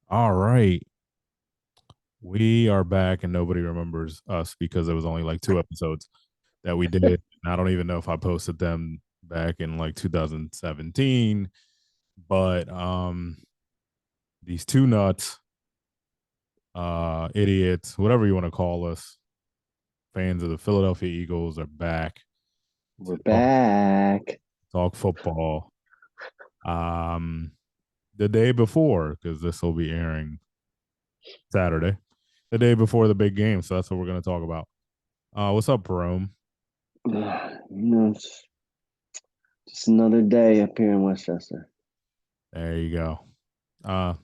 All right. We are back and nobody remembers us because it was only like two episodes that we did. And I don't even know if I posted them back in like 2017, but these two nuts, idiots, whatever you want to call us, fans of the Philadelphia Eagles are back We're to back. talk football. Um the day before, because this will be airing Saturday, the day before the big game. So that's what we're gonna talk about. What's up, Rome? It's just another day up here in Westchester. There you go. Uh,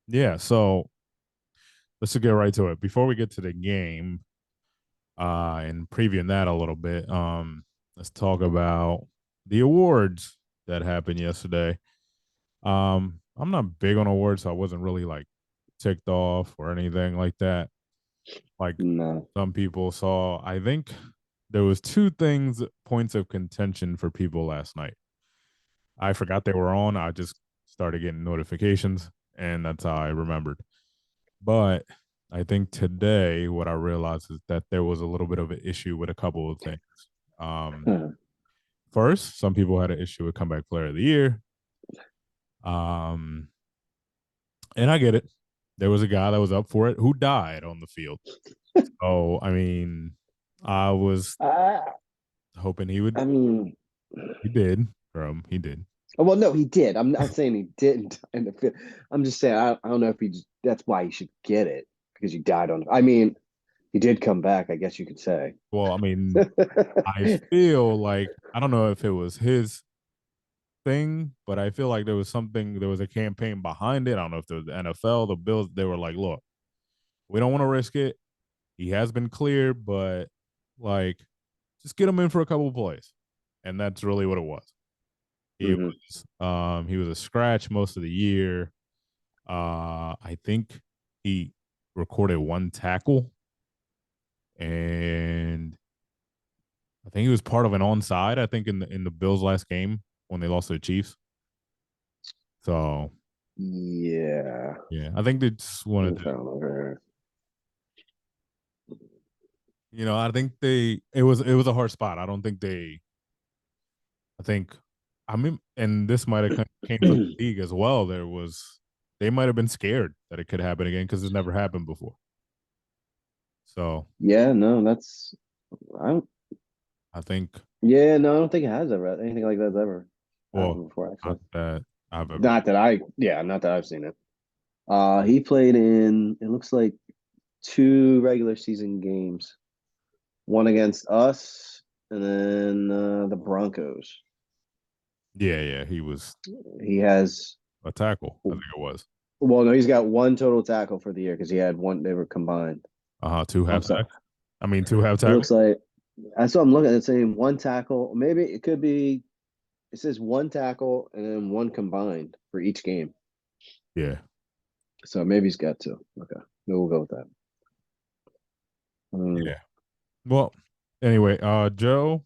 yeah. So let's just get right to it. Before we get to the game, and previewing that a little bit, let's talk about the awards that happened yesterday. I'm not big on awards, so I wasn't really like ticked off or anything like that. Like No. some people saw, I think there was two things, points of contention for people last night. I forgot they were on. I just started getting notifications, and that's how I remembered. But I think today, what I realized is that there was a little bit of an issue with a couple of things. Um, Huh. First, some people had an issue with comeback player of the year. Um, and I get it. There was a guy that was up for it who died on the field. So, I mean, I was I, hoping he would. I mean, He did. He did. well, no, he did. I'm not saying he didn't. I'm just saying I don't know if he just, that's why he should get it because he died on. I mean, he did come back. I guess you could say. Well, I mean, I feel like I don't know if it was his thing, but I feel like there was a campaign behind it. I don't know if it was the NFL, the Bills. They were like, look, we don't want to risk it. He has been cleared, but like, just get him in for a couple of plays, and that's really what it was. Hmm. He was a scratch most of the year. I think he recorded one tackle, and I think he was part of an onside. I think in the Bills' last game when they lost to the Chiefs. So Yeah. yeah, I think they just wanted I'm to. trying to remember. I think it was a hard spot. I don't think they. I think, I mean, and this might have came from the league as well. They might have been scared that it could happen again because it's never happened before. So Yeah, no, that's I don't. I think, Yeah, no, I don't think it has ever anything like that's ever well, happened before. not Actually, that I've ever. not that I've seen it. He played in, it looks like two regular season games, one against us and then the Broncos. Yeah, yeah, he was He has, a tackle. I think it was. well, no, he's got one total tackle for the year because he had one, they were combined. Two I'm half sorry. sacks. I mean, two half It tackles. looks like, that's what I'm looking at, saying one tackle. Maybe it could be, it says one tackle and then one combined for each game. Yeah, So maybe he's got two. Okay. Maybe we'll go with that. Um, yeah. Well, anyway, Joe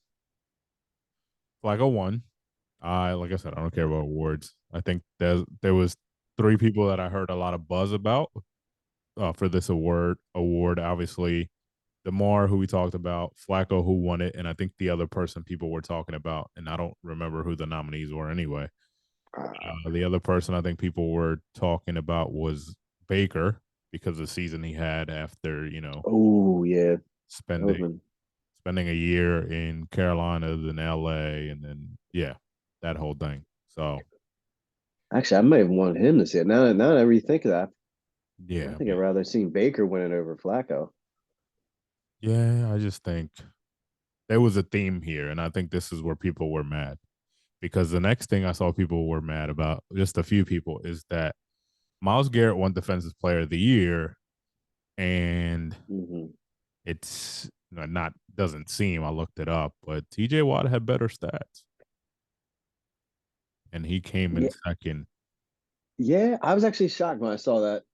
Flacco won. I Like I said, I don't care about awards. I think there was three people that I heard a lot of buzz about for this award. Obviously, Demar, who we talked about, Flacco, who won it, and I think the other person people were talking about, and I don't remember who the nominees were anyway. The other person I think people were talking about was Baker because of the season he had after oh, yeah. That was spending been, spending a year in Carolina, then LA, and then yeah, that whole thing. So actually, I might have wanted him to see it. Now that I really think of that, I yeah, think I'd rather seen Baker win it over Flacco. yeah, I just think there was a theme here, and I think this is where people were mad because the next thing I saw people were mad about, just a few people, is that Miles Garrett won Defensive Player of the Year, and Hmm. it's not doesn't seem. I looked it up, but T.J. Watt had better stats, and he came in Yeah, second. yeah. I was actually shocked when I saw that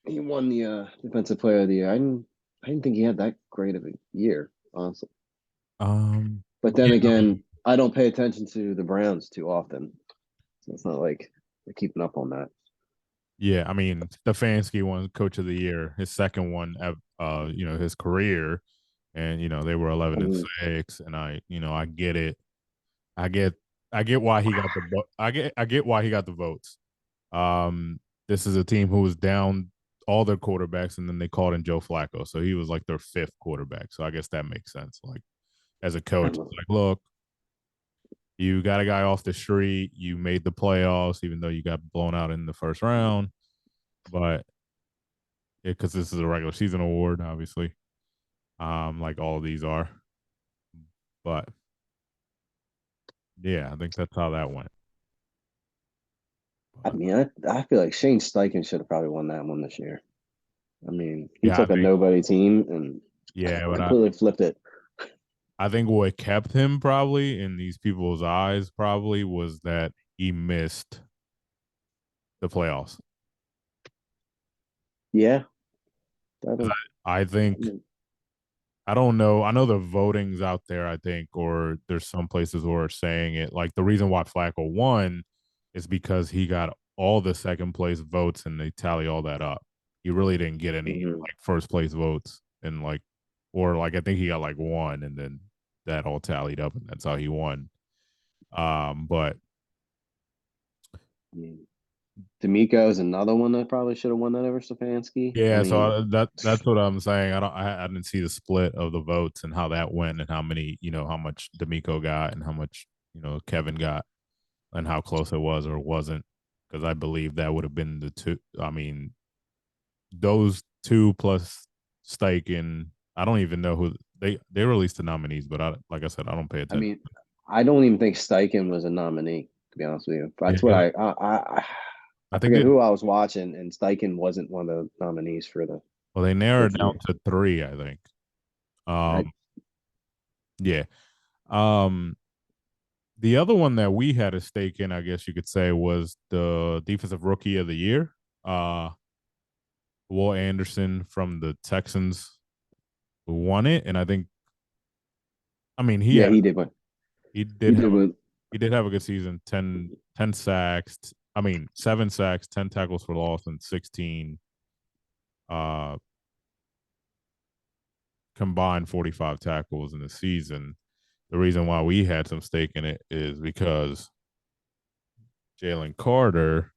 he won the defensive player of the year. I didn't think he had that great of a year, honestly. But then Yeah, I mean, again, I don't pay attention to the Browns too often, so it's not like we're keeping up on that. Yeah, I mean Stefanski won Coach of the Year, his second one, his career, and they were 11-6, and I get it, I get, I get why he got the I get why he got the votes. Um, this is a team who was down all their quarterbacks, and then they called in Joe Flacco, so he was like their fifth quarterback. So I guess that makes sense. Like as a coach, it's like, look, you got a guy off the street, you made the playoffs, even though you got blown out in the first round, but because this is a regular season award, obviously, like all of these are. But yeah, I think that's how that went. I But mean, I feel like Shane Steichen should have probably won that one this year. I mean, he yeah, took a nobody team and but completely flipped it. I think what kept him probably in these people's eyes probably was that he missed the playoffs. Yeah, that'll. I I think mean, I don't know. I know the voting's out there, I think, or there's some places who are saying it. Like the reason why Flacco won is because he got all the second place votes and they tally all that up. He really didn't get any mhm. like first place votes and or like I think he got like one and then that all tallied up and that's how he won. But I mean, D'Amico is another one that probably should have won that over Stefanski. I yeah, so mean, that's what I'm saying. I didn't see the split of the votes and how that went and how many, how much D'Amico got and how much, Kevin got and how close it was or wasn't. Because I believe that would have been the two. I mean, those two plus Steichen. I don't even know who they released the nominees, but like I said, I don't pay I attention. mean, I don't even think Steichen was a nominee, to be honest with you. Yeah, That's what I I think forget who I was watching, and Steichen wasn't one of the nominees for the well they narrowed coach of the down year. to three. I think. I, Yeah. Um, the other one that we had a stake in, I guess you could say, was the defensive rookie of the year. Uh, Will Anderson from the Texans who won it, and I think, I mean, yeah, he did win. he He did have did win. he did have a good season. 10 sacks. I mean, 7 sacks, 10 tackles for loss, and 16 uh combined 45 tackles in the season. The reason why we had some stake in it is because Jalen Carter.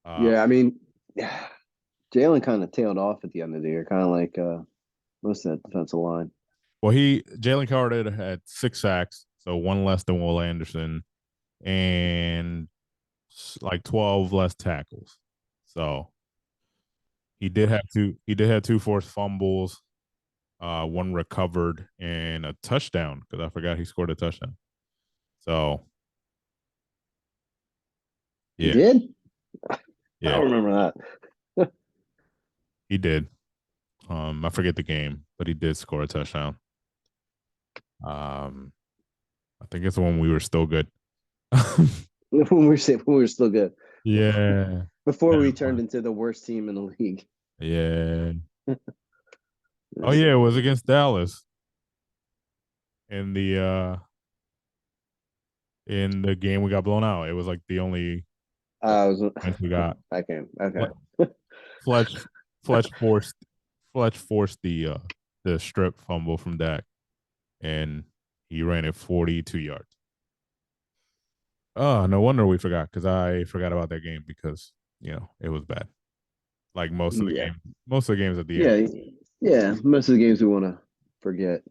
Uh, Yeah, I mean, Jalen kind of tailed off at the end of the year, kind of like most of that defensive line. well, he Jalen Carter had 6 sacks, so one less than Will Anderson, and like 12 less tackles. So he did have two forced fumbles, one recovered, and a touchdown because I forgot he scored a touchdown. So He yeah, did? I yeah, don't remember that. he did. I forget the game, but he did score a touchdown. Um, I think it's when we were still good. When we were still good. Yeah. Before we turned Yeah. into the worst team in the league. Yeah. Oh yeah, it was against Dallas in the game we got blown out. It was like the only I was points we got. okay. Fletch Fletch forced Fletch forced the strip fumble from Dak and he ran it 42 yards. Oh, no wonder we forgot because I forgot about that game because it was bad. Like Yeah. most of the games at the end. Yeah. Yeah. Most of the games we want to forget.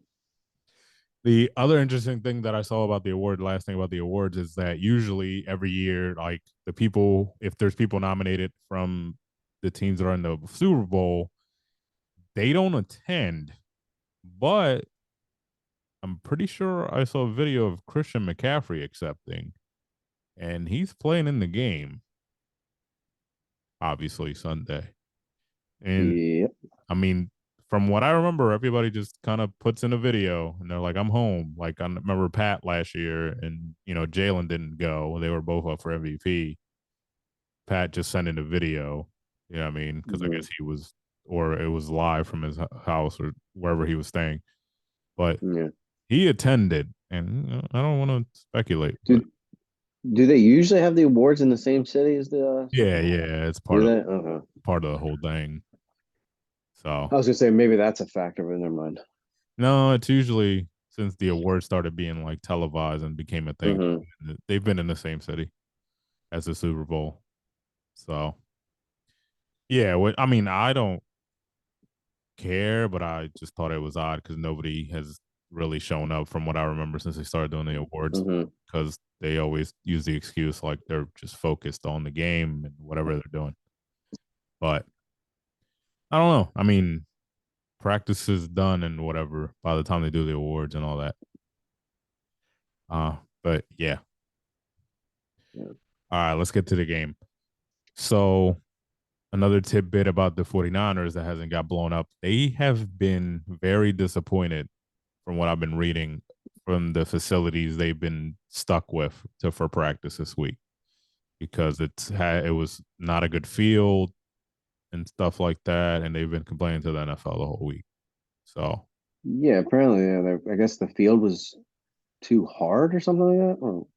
The other interesting thing that I saw about the award, last thing about the awards, is that usually every year, like if there's people nominated from the teams that are in the Super Bowl, they don't attend. But I'm pretty sure I saw a video of Christian McCaffrey accepting, and he's playing in the game, obviously Sunday. And Yep. I mean, from what I remember, everybody just kind of puts in a video and they're like, I'm home. Like I remember Pat last year and Jalen didn't go. They were both up for MVP. Pat just sent in a video, you know what I mean? Because I Mhm. guess or it was live from his house or wherever he was staying. But Yeah. he attended and I don't want to speculate, but Dude, Do they usually have the awards in the same city as the Yeah, Super Bowl? yeah, it's Do they? Okay. part of the whole thing. I So was gonna say maybe that's a factor, but never mind. no, it's usually since the awards started being like televised and became a thing, Hmm. they've been in the same city as the Super Bowl. So yeah, I mean, I don't care, but I just thought it was odd because nobody has really shown up from what I remember since they started doing the awards Hmm. because they always use the excuse like they're just focused on the game and whatever they're doing. But I don't know. I mean, practice is done and whatever by the time they do the awards and all that. But yeah. Yeah. All right, let's get to the game. So another tidbit about the 49ers that hasn't got blown up. They have been very disappointed from what I've been reading from the facilities they've been stuck with for practice this week because it was not a good field and stuff like that, and they've been complaining to the NFL the whole week. So Yeah, apparently, yeah, I guess the field was too hard or something like that. Or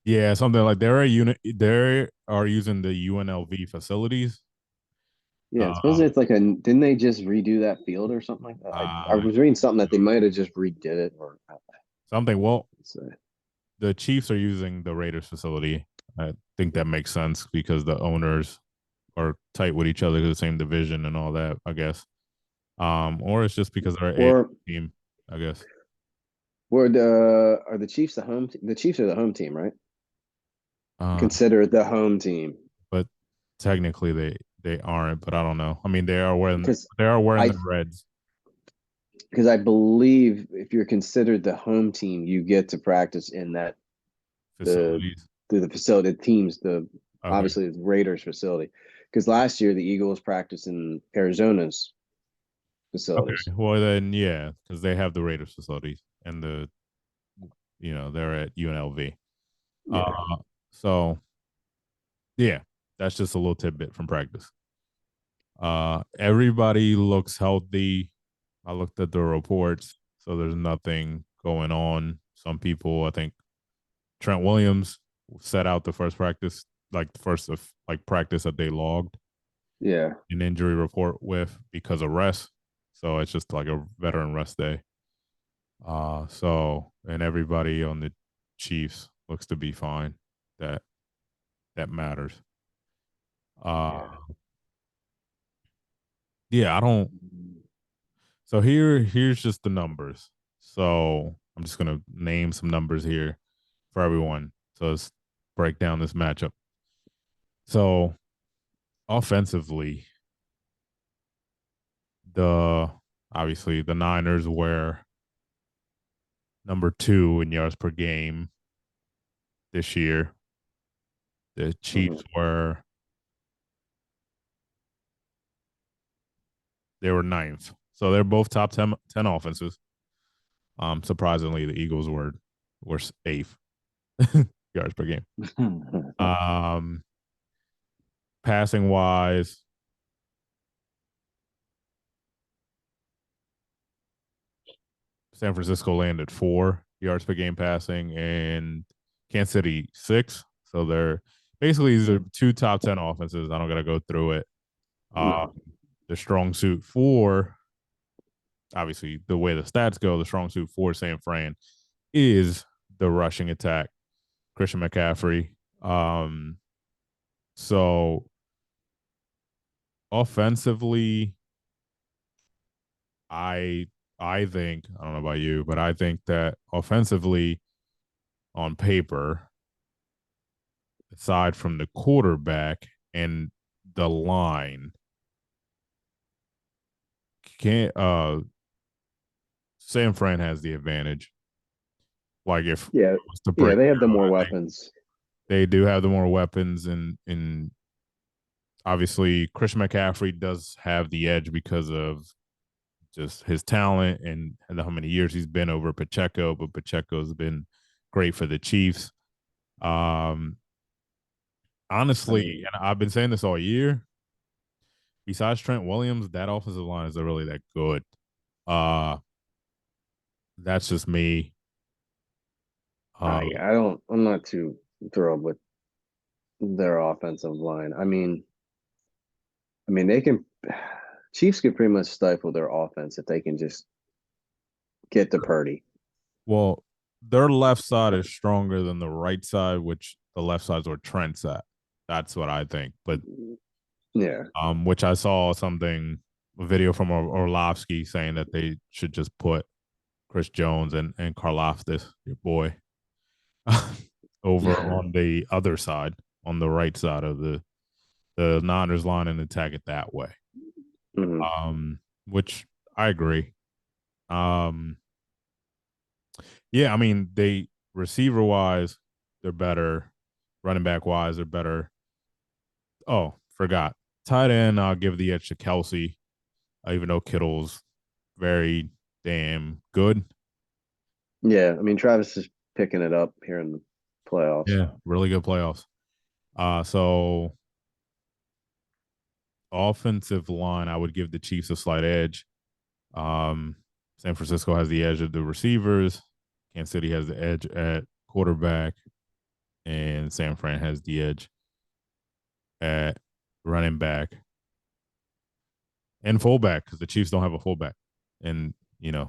yeah, something like they're a unit. They are using the UNLV facilities. yeah, Uh, supposedly it's like a. Didn't they just redo that field or something like that? I uh, was reading something that they might have just redid it or something. Well, say. the Chiefs are using the Raiders facility. I think that makes sense because the owners are tight with each other, the same division and all that. I guess. Or it's just because they're a Or team, I guess. are the Chiefs the home the Chiefs are the home team, right? Uh, Consider it the home team but technically they aren't. But I don't know. I mean, because they are wearing I the Reds because I believe if you're considered the home team, you get to practice in that the facilities. the facility the teams the Okay. obviously the Raiders facility because last year the Eagles practiced in Arizona's facilities. Okay. Well then, yeah, because they have the Raiders facilities and they're at UNLV. Yeah. Uh, so yeah, that's just a little tidbit from practice. Everybody looks healthy. I looked at the reports, so there's nothing going on. Some people, I think Trent Williams set out the first practice, like the first of like practice that they logged Yeah. an injury report with because of rest. So it's just like a veteran rest day. And everybody on the Chiefs looks to be fine. That that matters. Uh, Yeah. yeah, I don't. So here's just the numbers. So I'm just gonna name some numbers here for everyone. So let's break down this matchup. So offensively, the obviously the Niners were number 2 in yards per game this year. The Hmm. Chiefs were they were ninth. So they're both top 10 offenses. Surprisingly, the Eagles were eighth yards per game. Um, Passing wise, San Francisco landed 4 yards per game passing, and Kansas City 6. So they're basically these are two top 10 offenses. I don't gotta go through it. Uh, No. the strong suit for obviously the way the stats go, the strong suit for San Fran is the rushing attack. Christian McCaffrey. Um, so offensively, I I think I don't know about you, but I think that offensively on paper, aside from the quarterback and the line, can't San Fran has the advantage. Like if it Yeah. was to Yeah, break they have the down, more I think weapons. they do have the more weapons and obviously Christian McCaffrey does have the edge because of just his talent and how many years he's been over Pacheco, but Pacheco's been great for the Chiefs. Um, I Honestly, mean, and I've been saying this all year, besides Trent Williams, that offensive line isn't really that good. Uh, that's just me. Uh, I don't. I'm not too. thrilled with their offensive line. I mean they can Chiefs could pretty much stifle their offense if they can just get to Purdy. Well, their left side is stronger than the right side, which the left side's where Trent's at. That's what I think. But Yeah. which I saw something a video from Orlovsky saying that they should just put Chris Jones and Karlaftis, your boy, over on the other side, on the right side of the Niners line and attack it that way. Hmm. Which I agree. Um, yeah, I mean they receiver wise, they're better. Running back wise, they're better. Oh, forgot. Tight end, I'll give the edge to Kelsey, even though Kittle's very damn good. Yeah, I mean Travis is picking it up here in the playoffs. Yeah, really good playoffs. So offensive line, I would give the Chiefs a slight edge. Um, San Francisco has the edge of the receivers. Kansas City has the edge at quarterback, and San Fran has the edge at running back and fullback because the Chiefs don't have a fullback, and the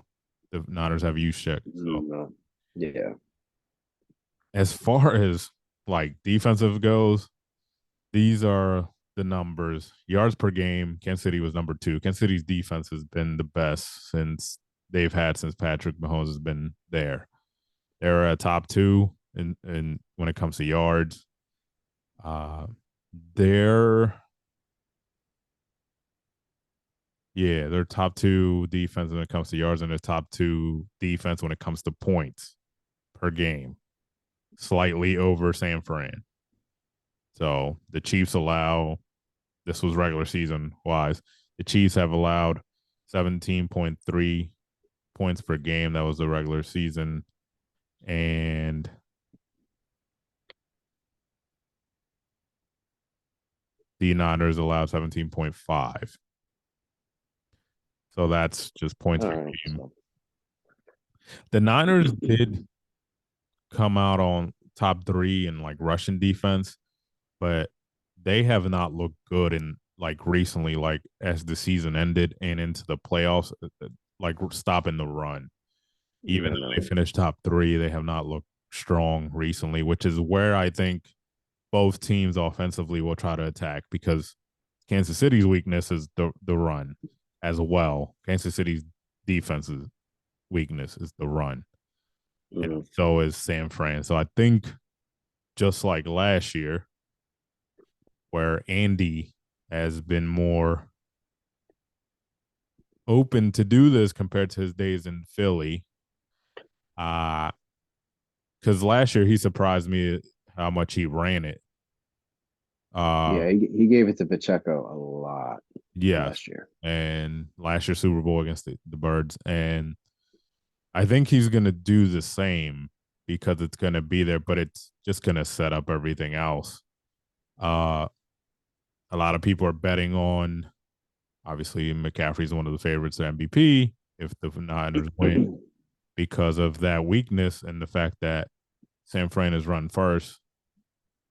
Niners have a use check. So No. Yeah. as far as like defensive goes, these are the numbers. Yards per game, Kansas City was number 2. Kansas City's defense has been the best since Patrick Mahomes has been there. They're a top 2 in when it comes to yards. Uh, they're they're top 2 defense when it comes to yards, and they're top 2 defense when it comes to points per game, slightly over San Fran. So the Chiefs allow, this was regular season wise, the Chiefs have allowed 17.3 points per game. That was the regular season. And the Niners allowed 17.5. So that's just points All per right. game. So The Niners did come out on top 3 in like rushing defense, but they have not looked good in like recently, like as the season ended and into the playoffs, like stopping the run. Even yeah, though they no. finished top 3, they have not looked strong recently, which is where I think both teams offensively will try to attack because Kansas City's weakness is the run as well. Kansas City's defense's weakness is the run, and Hmm. so is San Fran. So I think just like last year, where Andy has been more open to do this compared to his days in Philly. Because last year he surprised me how much he ran it. Uh, Yeah, he gave it to Pacheco a lot yes, last year. and last year Super Bowl against the Birds, and I think he's gonna do the same because it's gonna be there, but it's just gonna set up everything else. Uh, a lot of people are betting on. Obviously, McCaffrey's one of the favorites to MVP if the Niners win because of that weakness and the fact that San Fran is run first.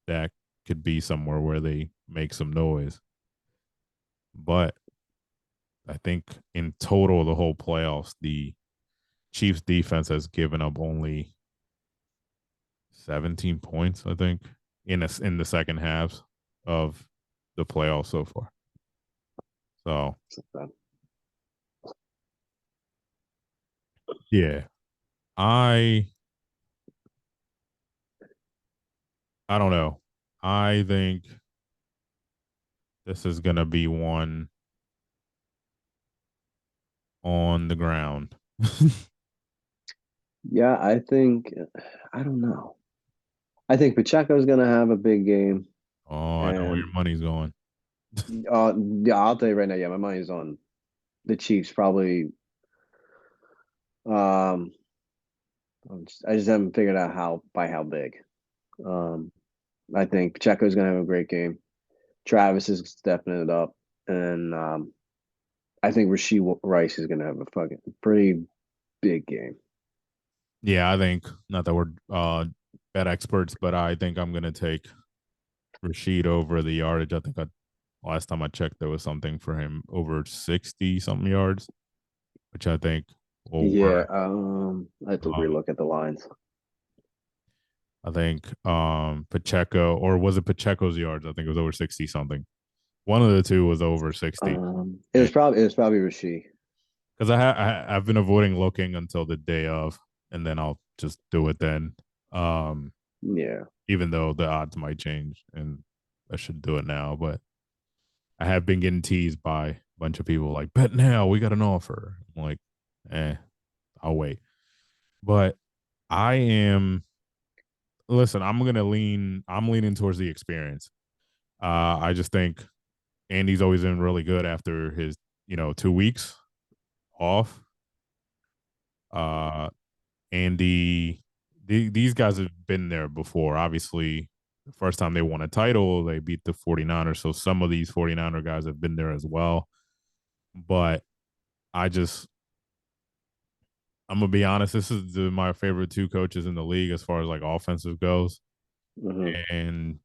That could be somewhere where they make some noise. But I think in total, the whole playoffs, the Chiefs defense has given up only 17 points, I think, in the second halves of the playoffs so far. So yeah, I I don't know. I think this is gonna be one on the ground. Yeah, I don't know. I think Pacheco's gonna have a big game, Oh, I know where and your money's going. yeah, I'll tell you right now. Yeah, my money's on the Chiefs. Probably. Um, I just haven't figured out how big. Um, I think Pacheco's gonna have a great game. Travis is stepping it up, and I think Rasheed Rice is gonna have a fucking pretty big game. Yeah, I think not that we're bet experts, but I think I'm gonna take Rashid over the yardage. I think last time I checked, there was something for him over 60 something yards, which I think will Yeah, work. I have to Um, relook at the lines. I think Pacheco, or was it Pacheco's yards? I think it was over 60 something. One of the two was over 60. And It was probably Rasheed. because I've been avoiding looking until the day of, and then I'll just do it then. Um, Yeah. even though the odds might change, and I should do it now, but I have been getting teased by a bunch of people like, bet now, we got an offer. I'm like, I'll wait. But I am, listen, I'm leaning towards the experience. I just think Andy's always been really good after his, 2 weeks off. Uh, Andy, these guys have been there before. Obviously, the first time they won a title, they beat the 49ers. So some of these 49er guys have been there as well. But I just, I'm gonna be honest. This is my favorite two coaches in the league as far as like offensive goes, Hmm. and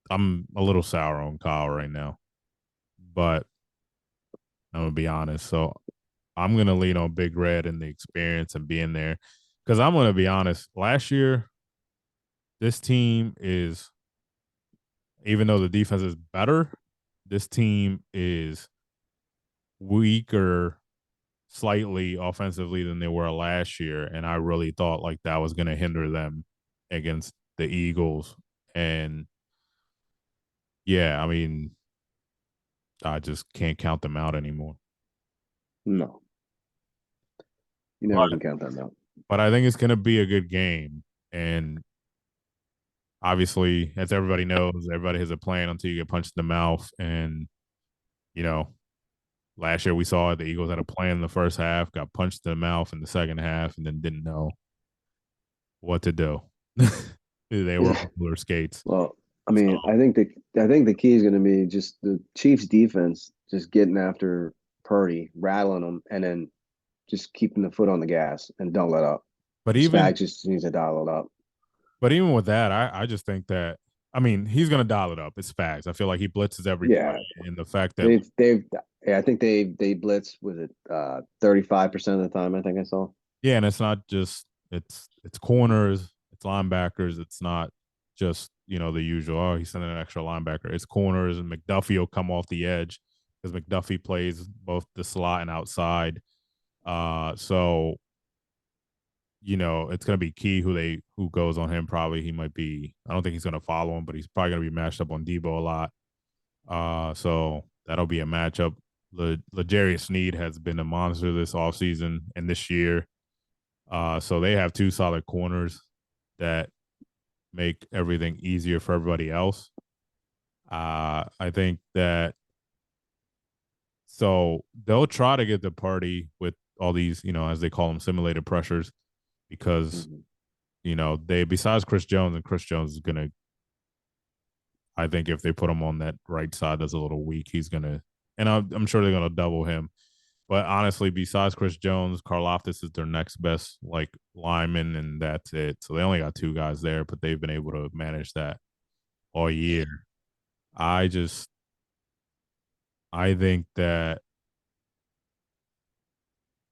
I'm a little sour on Kyle right now. But I'm gonna be honest. So I'm gonna lean on Big Red and the experience and being there, because I'm gonna be honest. Last year, this team is, even though the defense is better, this team is weaker slightly offensively than they were last year, and I really thought like that was gonna hinder them against the Eagles. And yeah, I mean, I just can't count them out anymore. No, you never But can count them out. I think it's gonna be a good game. And obviously, as everybody knows, everybody has a plan until you get punched in the mouth. And, you know, last year we saw it, the Eagles had a plan in the first half, got punched in the mouth in the second half, and then didn't know what to do. They were on roller skates. Well, I So, mean, I think the key is going to be just the Chiefs defense just getting after Purdy, rattling them, and then just keeping the foot on the gas and don't let up. but even Spags just needs to dial it up. with that, I just think that, I mean, he's gonna dial it up. It's facts. I feel like he blitzes every Yeah, play, and the fact that, they've yeah, I think they blitz was it 35% of the time, I think I saw. yeah, and it's not just, it's corners, it's linebackers, it's not just, the usual, oh, he's sending an extra linebacker. It's corners, and McDuffie will come off the edge because McDuffie plays both the slot and outside. So it's gonna be key who goes on him. Probably he might be. I don't think he's gonna follow him, but he's probably gonna be matched up on Debo a lot. So that'll be a matchup. L'Jarius Sneed has been a monster this offseason and this year. So they have two solid corners that make everything easier for everybody else. I think that, so they'll try to get the party with all these, as they call them, simulated pressures, because Mhm. they, besides Chris Jones, and Chris Jones is gonna, I think if they put him on that right side that's a little weak, he's gonna, and I'm sure they're gonna double him. But honestly, besides Chris Jones, Karlaftis is their next best like lineman, and that's it. So they only got two guys there, but they've been able to manage that all year. I just, I think that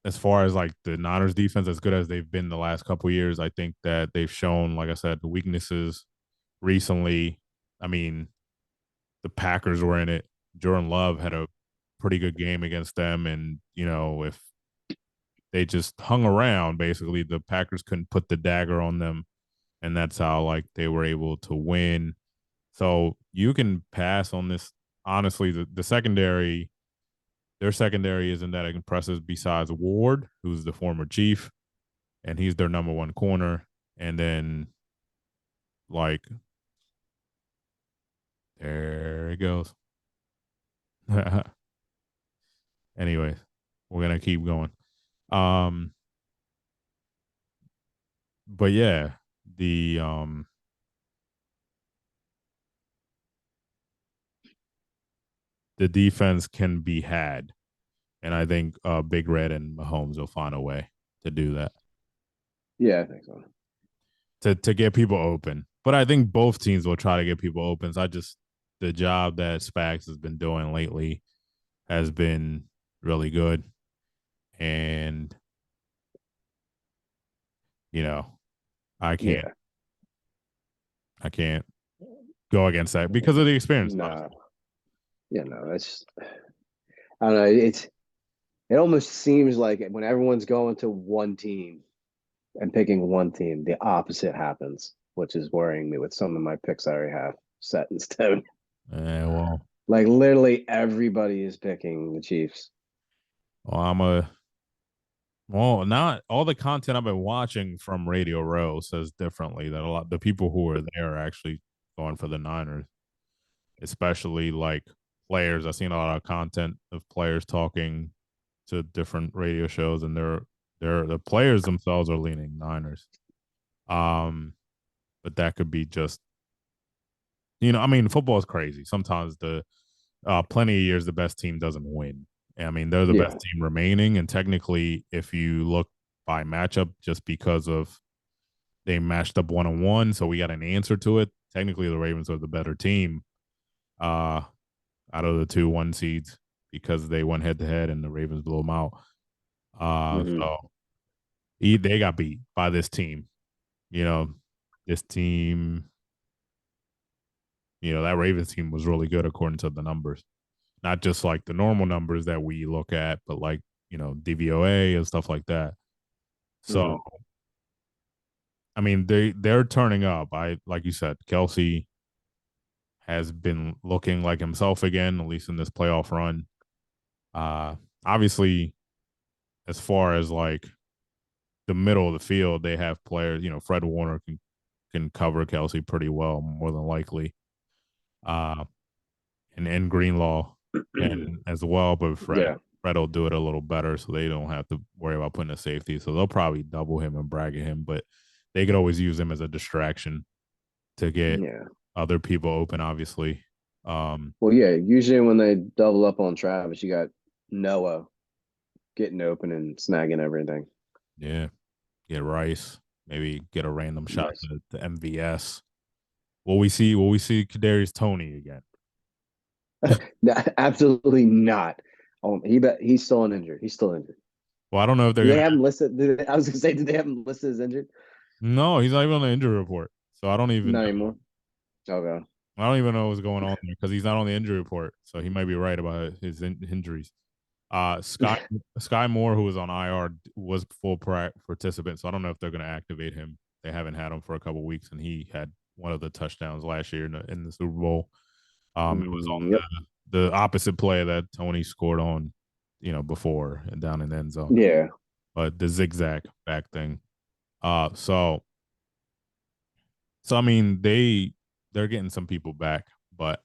as far as like the Niners defense, as good as they've been the last couple years, I think that they've shown, like I said, the weaknesses recently. I mean, the Packers were in it. Jordan Love had a pretty good game against them, and if they just hung around, basically the Packers couldn't put the dagger on them, and that's how like they were able to win. So you can pass on this. Honestly, the secondary, their secondary isn't that impressive besides Ward, who's the former Chief, and he's their number one corner. And then, like, there it goes. Anyway, we're gonna keep going. Um, but yeah, the defense can be had, and I think Big Red and Mahomes will find a way to do that. Yeah, I think so. to get people open. But I think both teams will try to get people open. So I just the job that Spags has been doing lately has been really good, and you know I can't Yeah. I can't go against that because of the experience. No. Honestly, Yeah, no, it's I don't know. It almost seems like when everyone's going to one team and picking one team, the opposite happens, which is worrying me with some of my picks I already have set in stone. well, Like literally everybody is picking the Chiefs. well, I'm a well, not all the content I've been watching from Radio Row says differently. That a lot the people who are there are actually going for the Niners, especially like players. I've seen a lot of content of players talking to different radio shows, and they're the players themselves are leaning Niners. Um, but that could be just I mean, football is crazy. Sometimes the plenty of years the best team doesn't win. I mean, they're the best Yeah. team remaining, and technically, if you look by matchup, just because of they matched up 1-on-1, so we got an answer to it. Technically, the Ravens are the better team uh, out of the 2-1 seeds because they went head to head and the Ravens blew them out. Hmm. So they got beat by this team. You know, this team, that Ravens team was really good according to the numbers, not just like the normal numbers that we look at, but like, DVOA and stuff like that. So, Hmm. I mean, they're turning up. Like you said, Kelsey has been looking like himself again, at least in this playoff run. Uh, Obviously, as far as like the middle of the field, they have players. Fred Warner can cover Kelsey pretty well, more than likely. Uh, and Greenlaw can as well, but Yeah. Fred will do it a little better, so they don't have to worry about putting a safety. So they'll probably double him and bracket him, but they could always use him as a distraction to get Yeah. other people open. Obviously, um, Well, yeah. Usually when they double up on Travis, you got Noah getting open and snagging everything. yeah, get Rice, maybe get a random shot Nice. to MVS. Will we see Kadarius Tony again? No, absolutely not. He's still uninjured. He's still injured. Well, I don't know if they're Do they gonna. have him listed? I was gonna say, did they have him listed as injured? No, he's not even on the injury report, so I don't even Not know. anymore. Okay. I don't even know what's going on there because he's not on the injury report. So he might be right about his injuries. Sky Moore, who was on IR, was full participant. So I don't know if they're going to activate him. They haven't had him for a couple weeks, and he had one of the touchdowns last year in the Super Bowl. It was on Yep. the opposite play that Tony scored on, before and down in the end zone. Yeah. But the zigzag back thing. So I mean they're getting some people back, but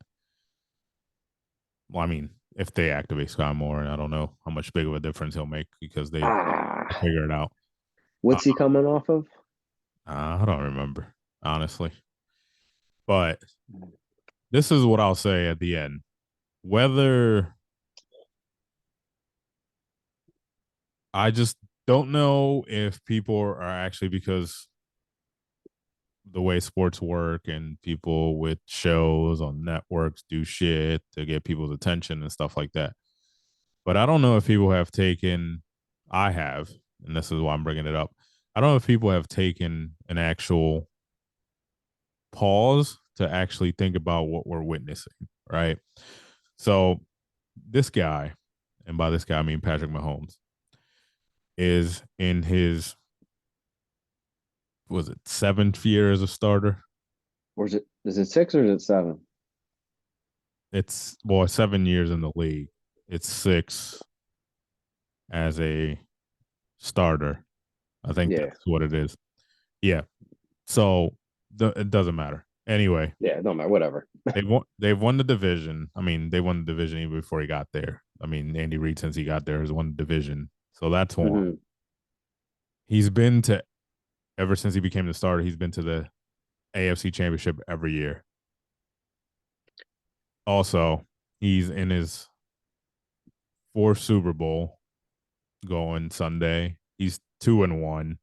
well, I mean, if they activate Sky Moore, and I don't know how much big of a difference he'll make because they Ah, figure it out. Uh, what's he coming off of? I don't remember, honestly. But this is what I'll say at the end. Whether I just don't know if people are actually because the way sports work and people with shows on networks do shit to get people's attention and stuff like that. But I don't know if people have taken, I have, and this is why I'm bringing it up. I don't know if people have taken an actual pause to actually think about what we're witnessing, right? So this guy, and by this guy I mean Patrick Mahomes, is in his was it seventh year as a starter? Or is it six or is it seven? It's 7 years in the league. It's six as a starter. I think Yeah. that's what it is. Yeah. So it doesn't matter. Anyway, Yeah, no matter, whatever. they've won the division. I mean, they won the division even before he got there. I mean, Andy Reid since he got there has won the division. So that's one. Hmm. He's been to ever since he became the starter, he's been to the AFC championship every year. Also, he's in his fourth Super Bowl going Sunday. He's 2-1.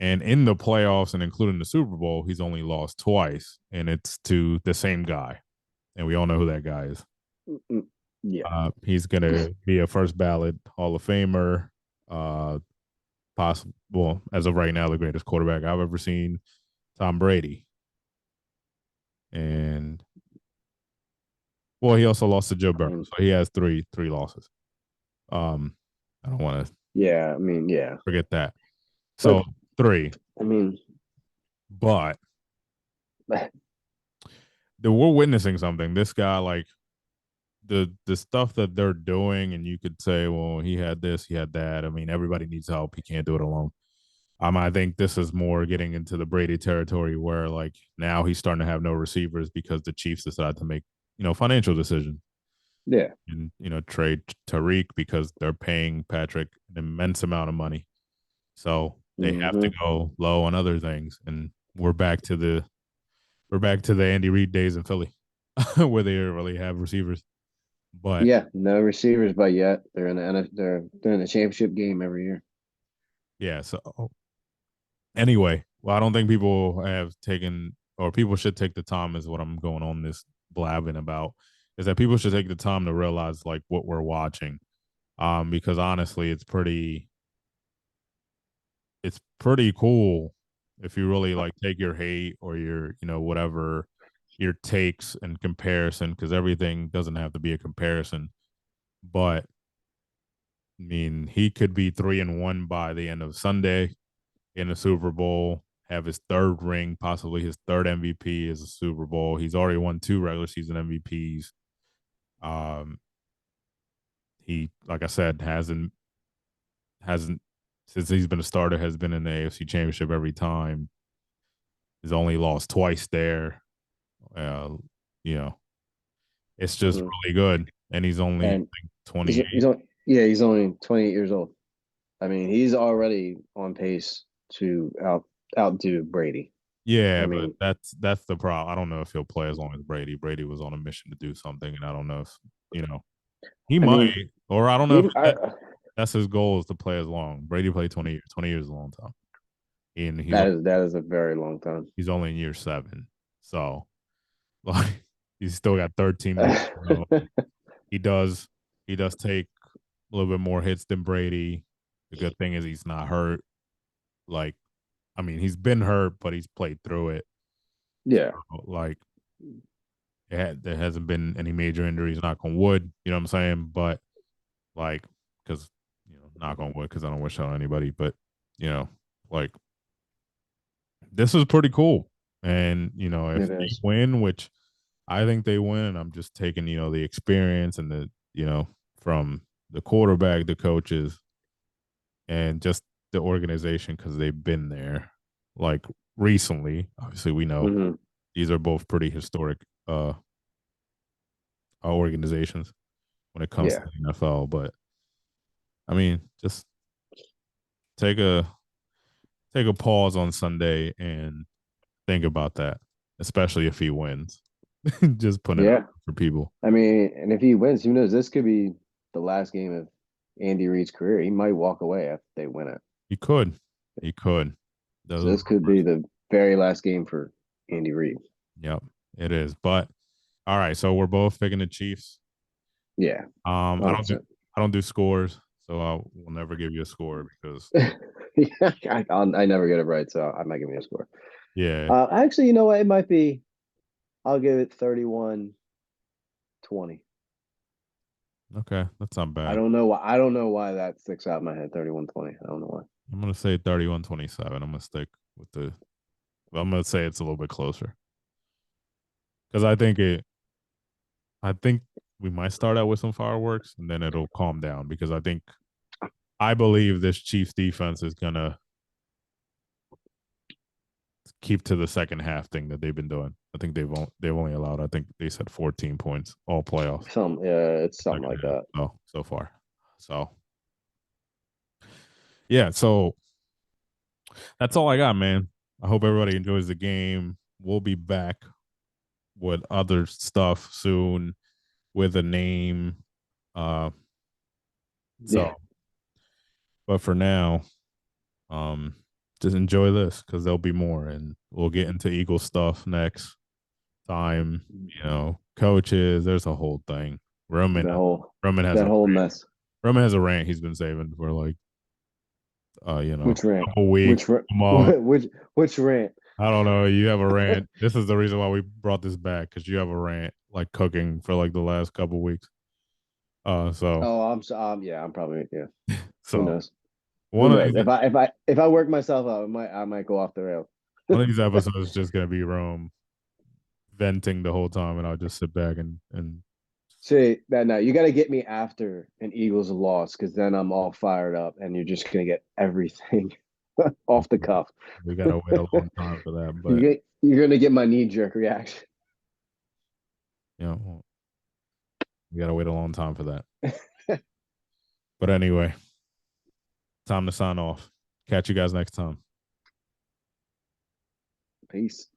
And in the playoffs and including the Super Bowl, he's only lost twice, and it's to the same guy. And we all know who that guy is. Mm, yeah. He's going to be a first ballot Hall of Famer, possible, well, as of right now, the greatest quarterback I've ever seen, Tom Brady. And well, he also lost to Joe I Burrow, mean, so he has three losses. Um, I don't want to yeah. I mean, yeah. forget that. But So three, I mean, but we're witnessing something. This guy, like the stuff that they're doing, and you could say, well, he had this, he had that. I mean, everybody needs help. He can't do it alone. I think this is more getting into the Brady territory where like now he's starting to have no receivers because the Chiefs decided to make, financial decisions yeah. and, trade Tariq because they're paying Patrick an immense amount of money. So they have to Hmm. go low on other things. And we're back to the Andy Reid days in Philly where they really have receivers. But Yeah. No receivers, but yet they're in the championship game every year. yeah, so anyway, well, I don't think people have taken or people should take the time is what I'm going on this blabbing about is that people should take the time to realize like what we're watching. Because honestly, it's pretty cool if you really like take your hate or your, whatever your takes and comparison, because everything doesn't have to be a comparison. But I mean, he could be 3-1 by the end of Sunday in the Super Bowl, have his third ring, possibly his third MVP is a Super Bowl. He's already won two regular season MVPs. Um, he, like I said, hasn't since he's been a starter has been in the AFC Championship every time. He's only lost twice there. Uh, you know, it's just Hmm. really good, and he's only And I think he's 28. only, yeah, he's only 28 years old. I mean, he's already on pace to outdo Brady. I Yeah, but mean, that's the problem. I don't know if he'll play as long as Brady. Brady was on a mission to do something, and I don't know if you know he I mean, might, or I don't know if he, I, that's his goal is to play as long. Brady played 20 years. 20 years is a long time. And that is a very long time. he's only in year seven. So like he's still got 13 more to go. He does he does take a little bit more hits than Brady. The good thing is he's not hurt. Like, I mean, he's been hurt, but he's played through it. Yeah. Like there hasn't been any major injuries, knock on wood, you know what I'm saying? But like, because knock on wood, because I don't wish on anybody, but you know, like this is pretty cool. And if It they is. win, which I think they win, I'm just taking the experience and the from the quarterback, the coaches, and just the organization because they've been there. Like recently, obviously, we know Hmm. these are both pretty historic organizations when it comes to Yeah. the NFL. But I mean, just take a take a pause on Sunday and think about that, especially if he wins. Just putting it out Yeah. for people. I mean, and if he wins, who knows? This could be the last game of Andy Reid's career. He might walk away after they win it. He could. He could. Those So are this could be rumors. the very last game for Andy Reid. Yep, it is. But all right, so we're both picking the Chiefs. Yeah, I don't do 100%. I don't do scores, so I will never give you a score because Yeah, I never get it right, so I'm not giving you a score. yeah, Actually, you know what? It might be. I'll give it 31-20. okay, that's not I bad. don't know why. I don't know why that sticks out in my head. 31-20. I don't know why. I'm gonna say 31-27. I'm gonna stick with the. Well, I'm gonna say it's a little bit closer because I think we might start out with some fireworks and then it'll calm down because I believe this Chiefs defense is gonna keep to the second half thing that they've been doing. I think they've only allowed I think they said 14 points all playoffs It's something second like half. that. So far. So yeah, so that's all I got, man. I hope everybody enjoys the game. We'll be back with other stuff soon with a name. Uh Yeah. so but for now, um just enjoy this because there'll be more, and we'll get into Eagle stuff next time. Coaches. There's a whole thing. Roman The whole Roman has that a whole mess. Roman has a rant he's been saving for like Which a rant? couple weeks, Which ra- a month. which rant? I don't know. You have a rant. This is the reason why we brought this back because you have a rant like cooking for like the last couple weeks. So Oh, yeah, I'm probably yeah. Who so knows? Who one of knows? these If I work myself out, I might go off the rail. one of these episodes is just gonna be Rome venting the whole time, and I'll just sit back and See that now you got to get me after an Eagles loss because then I'm all fired up and you're just gonna get everything off the cuff. we gotta wait a long time for that. But You're gonna get my knee jerk reaction. you know, we gotta wait a long time for that. But anyway, time to sign off. Catch you guys next time. Peace.